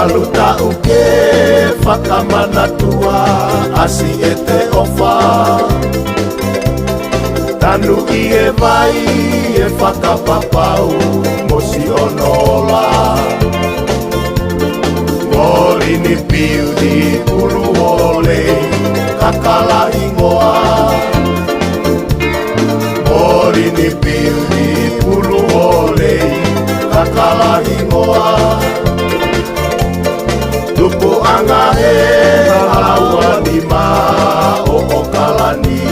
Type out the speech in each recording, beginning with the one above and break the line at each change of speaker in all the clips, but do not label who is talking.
Alu tau ke whakamana tua asi e te ofa. Tanu i e vai e whakapapau mosi onola. Mori ni piu di ulu ole kakala ingoa. Mori ni piu di ulu ole kakala ingoa. Tupu anga he hawa ni ma o okalani.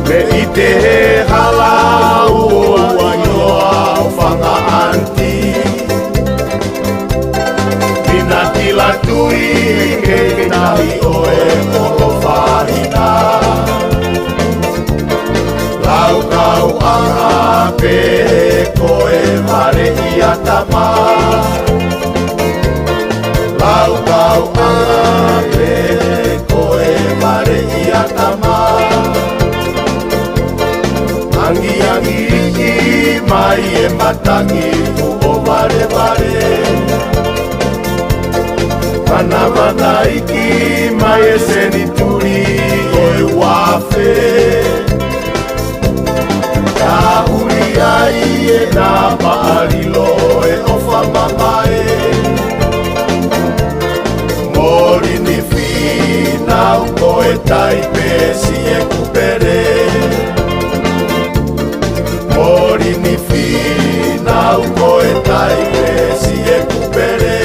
Me ite he halau o aioa o whanga anti. Mina tila tui ke nahi oe olo whahina. Lau kau anga pe koe mare i atama. Lau kau anga pe koe mare i atama. Angi angi iki mai e matangi o vare vare. Mana mana iki mai e senituri o e wafe. Ka uri ai e na paalilo e ofa mamae. Mori ni fina u koe taipe si e kupere. Mori ni fina u koe taipe si e kupere.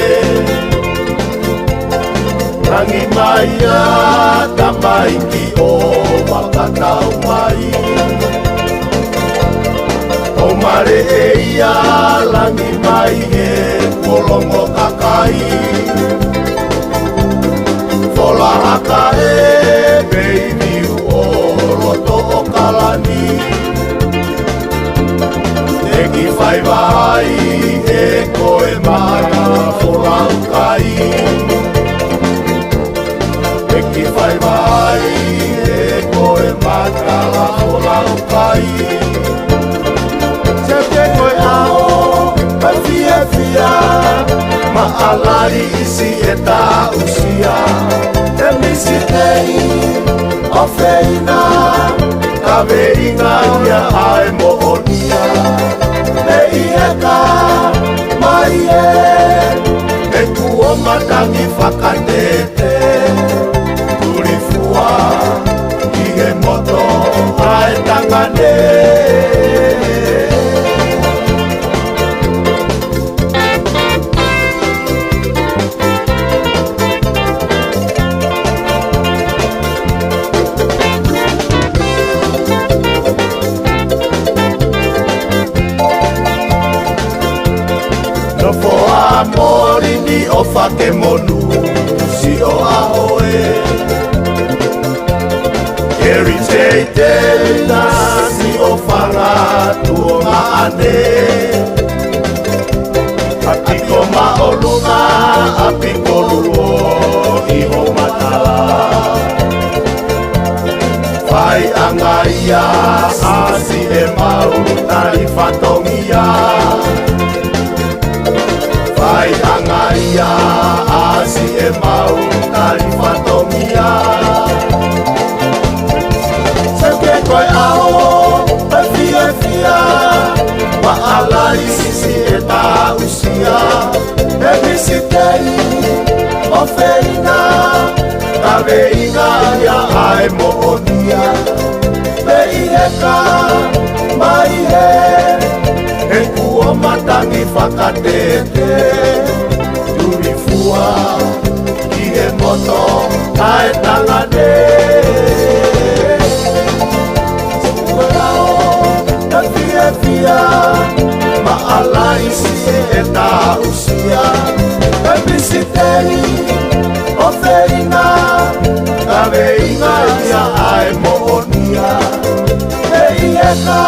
Rangi mai a tamai ki o wakatau mai. O mare e ia langi mai e kolongo kakai. Fola haka e baby o roto o kalani. Eki whai vai e koe mara fola ukai. Eki whai vai e koe mara fola ukai. Se te koe ao, pa fia fia, ma alari isi e ta usia. Te misi tei, o feina, ka veinga ia ai moonia. Me ieka, mai e kuo matangi whakatete. Turifua, i he moto, ai tangane. Mori ni o whake monu si o ahoe. Keri tei tena si o whanga tuo maane. Apiko maolunga, apiko luo i o matala. Whai anga ia asi e mau tari whatongia. Vai anga ia asi e mau tari whatongia. Se ke koe ao, e fia fia, ma alai sisi e ta usia. E misi tei, o feina, ka veinga ia ai moonia. Me ieka, mai e kuo matangi whakatete. Turifua ki he moto ai tangane. Sekurao e fia fia, ma alai sisi e ta usia. E misi tei, o feina, ka veinga ia ai moonia. E ieka